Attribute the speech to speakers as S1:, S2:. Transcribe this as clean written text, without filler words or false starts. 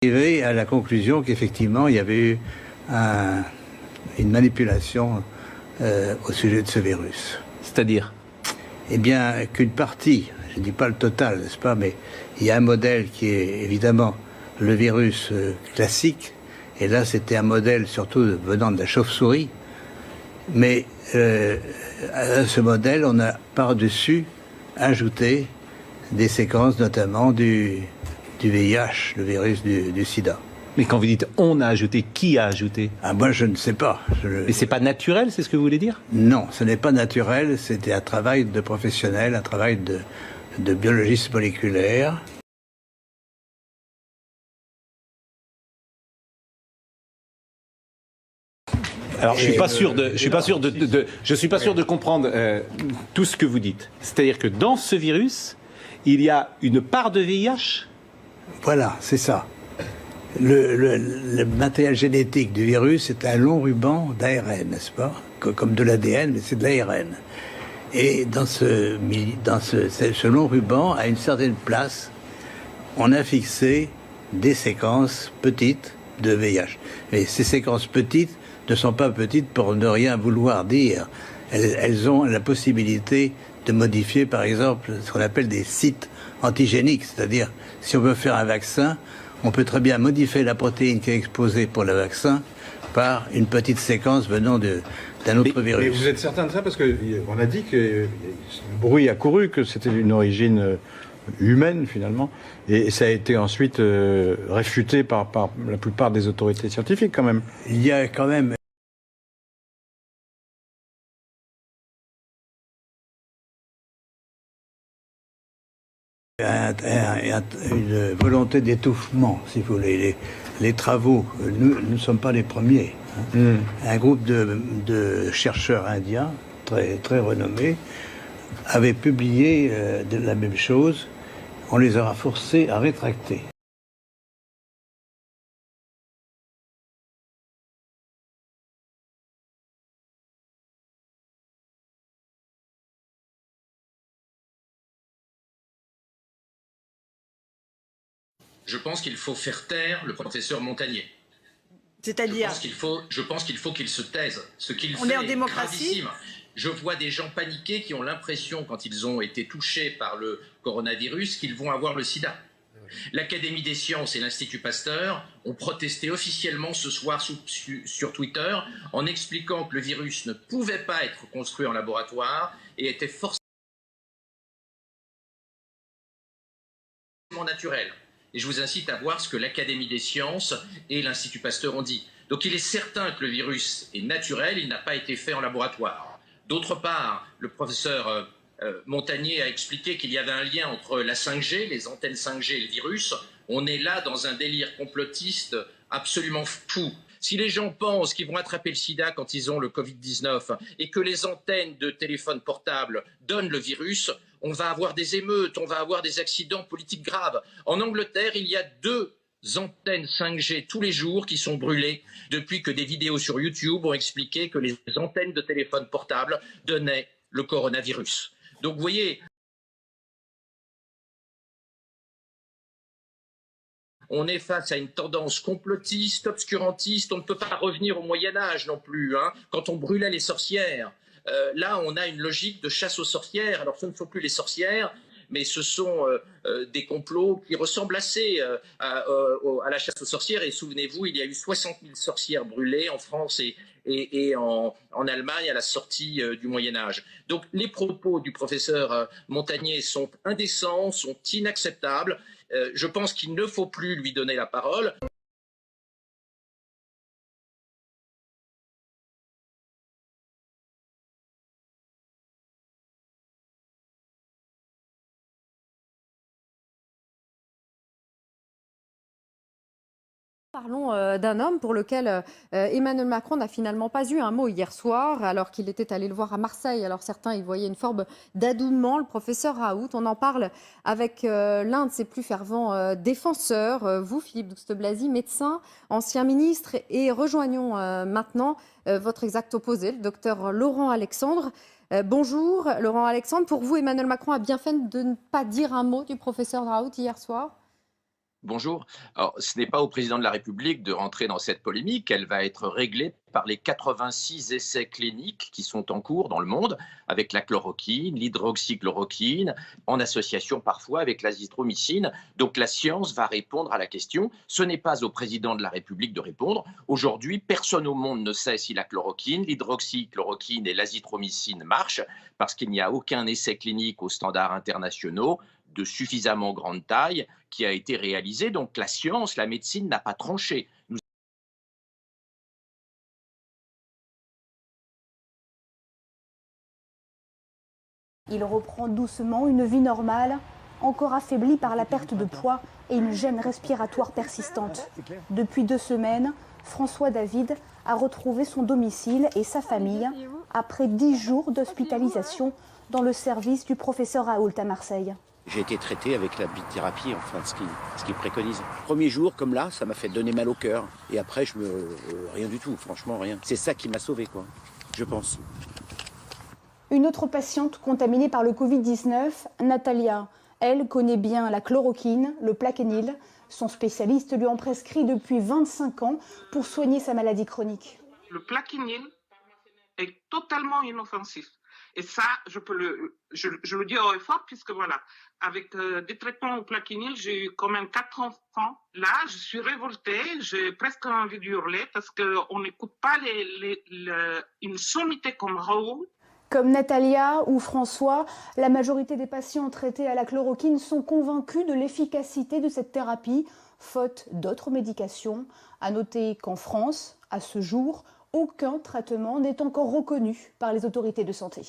S1: Arrivé à la conclusion qu'effectivement, il y avait eu une manipulation au sujet de ce virus.
S2: C'est-à-dire?
S1: Eh bien, qu'une partie, je ne dis pas le total, n'est-ce pas, mais il y a un modèle qui est évidemment le virus classique, et là c'était un modèle surtout venant de la chauve-souris, mais à ce modèle, on a par-dessus ajouté des séquences notamment du VIH, le virus du sida.
S2: Mais quand vous dites « on a ajouté », qui a ajouté?
S1: Ah, moi, je ne sais pas.
S2: Mais c'est pas naturel, c'est ce que vous voulez dire?
S1: Non, ce n'est pas naturel. C'était un travail de professionnel, un travail de biologiste moléculaire.
S2: Alors, je suis pas sûr de comprendre tout ce que vous dites. C'est-à-dire que dans ce virus, il y a une part de VIH?
S1: Voilà, c'est ça. Le matériel génétique du virus est un long ruban d'ARN, n'est-ce pas? Comme de l'ADN, mais c'est de l'ARN. Et dans ce long ruban, à une certaine place, on a fixé des séquences petites de VIH. Mais ces séquences petites ne sont pas petites pour ne rien vouloir dire. Elles ont la possibilité de modifier, par exemple, ce qu'on appelle des sites antigéniques. C'est-à-dire, si on veut faire un vaccin, on peut très bien modifier la protéine qui est exposée pour le vaccin par une petite séquence venant d'un autre virus.
S3: Mais vous êtes certain de ça? Parce qu'on a dit que le bruit a couru, que c'était d'une origine humaine finalement, et ça a été ensuite réfuté par la plupart des autorités scientifiques quand même.
S1: Il y a quand même une volonté d'étouffement, si vous voulez. Les travaux, nous ne sommes pas les premiers. Un groupe de chercheurs indiens, très renommés, avait publié la même chose. On les aura forcés à rétracter.
S4: Je pense qu'il faut faire taire le professeur Montagnier.
S5: C'est-à-dire?
S4: Je pense qu'il faut qu'il se taise. Ce qu'il fait
S5: On est en démocratie.
S4: gravissime. Je vois des gens paniqués qui ont l'impression, quand ils ont été touchés par le coronavirus, qu'ils vont avoir le sida. L'Académie des sciences et l'Institut Pasteur ont protesté officiellement ce soir sur Twitter en expliquant que le virus ne pouvait pas être construit en laboratoire et était forcément naturel. Et je vous incite à voir ce que l'Académie des sciences et l'Institut Pasteur ont dit. Donc il est certain que le virus est naturel, il n'a pas été fait en laboratoire. D'autre part, le professeur Montagnier a expliqué qu'il y avait un lien entre la 5G, les antennes 5G et le virus. On est là dans un délire complotiste absolument fou. Si les gens pensent qu'ils vont attraper le sida quand ils ont le Covid-19 et que les antennes de téléphone portable donnent le virus, on va avoir des émeutes, on va avoir des accidents politiques graves. En Angleterre, il y a 2 antennes 5G tous les jours qui sont brûlées depuis que des vidéos sur YouTube ont expliqué que les antennes de téléphone portable donnaient le coronavirus. Donc vous voyez, on est face à une tendance complotiste, obscurantiste. On ne peut pas revenir au Moyen-Âge non plus, hein, quand on brûlait les sorcières. Là, on a une logique de chasse aux sorcières. Alors, ce ne sont plus les sorcières, mais ce sont des complots qui ressemblent assez à la chasse aux sorcières. Et souvenez-vous, il y a eu 60 000 sorcières brûlées en France et en Allemagne à la sortie du Moyen-Âge. Donc, les propos du professeur Montagnier sont indécents, sont inacceptables. Je pense qu'il ne faut plus lui donner la parole.
S6: Parlons d'un homme pour lequel Emmanuel Macron n'a finalement pas eu un mot hier soir, alors qu'il était allé le voir à Marseille. Alors certains y voyaient une forme d'adoubement, le professeur Raoult. On en parle avec l'un de ses plus fervents défenseurs, vous, Philippe Douste-Blazy, médecin, ancien ministre, et rejoignons maintenant votre exact opposé, le docteur Laurent Alexandre. Bonjour Laurent Alexandre. Pour vous, Emmanuel Macron a bien fait de ne pas dire un mot du professeur Raoult hier soir?
S4: Bonjour. Alors, ce n'est pas au président de la République de rentrer dans cette polémique. Elle va être réglée par les 86 essais cliniques qui sont en cours dans le monde avec la chloroquine, l'hydroxychloroquine, en association parfois avec l'azithromycine. Donc la science va répondre à la question. Ce n'est pas au président de la République de répondre. Aujourd'hui, personne au monde ne sait si la chloroquine, l'hydroxychloroquine et l'azithromycine marchent parce qu'il n'y a aucun essai clinique aux standards internationaux de suffisamment grande taille qui a été réalisé. Donc la science, la médecine n'a pas tranché.
S7: Il reprend doucement une vie normale, encore affaibli par la perte de poids et une gêne respiratoire persistante. Depuis 2 semaines, François David a retrouvé son domicile et sa famille après 10 jours d'hospitalisation dans le service du professeur Raoult à Marseille.
S8: J'ai été traité avec la bithérapie, enfin, ce qu'il préconise. Premier jour, comme là, ça m'a fait donner mal au cœur. Et après, rien du tout, franchement, rien. C'est ça qui m'a sauvé, quoi, je pense.
S7: Une autre patiente contaminée par le Covid-19, Natalia, elle connaît bien la chloroquine, le Plaquenil. Son spécialiste lui en prescrit depuis 25 ans pour soigner sa maladie chronique.
S9: Le Plaquenil est totalement inoffensif. Et ça, je le dis haut et fort, puisque voilà, avec des traitements au Plaquenil, j'ai eu quand même 4 enfants. Là, je suis révoltée, j'ai presque envie d'hurler parce qu'on n'écoute pas une sommité comme Raoult.
S7: Comme Natalia ou François, la majorité des patients traités à la chloroquine sont convaincus de l'efficacité de cette thérapie, faute d'autres médications. À noter qu'en France, à ce jour, aucun traitement n'est encore reconnu par les autorités de santé.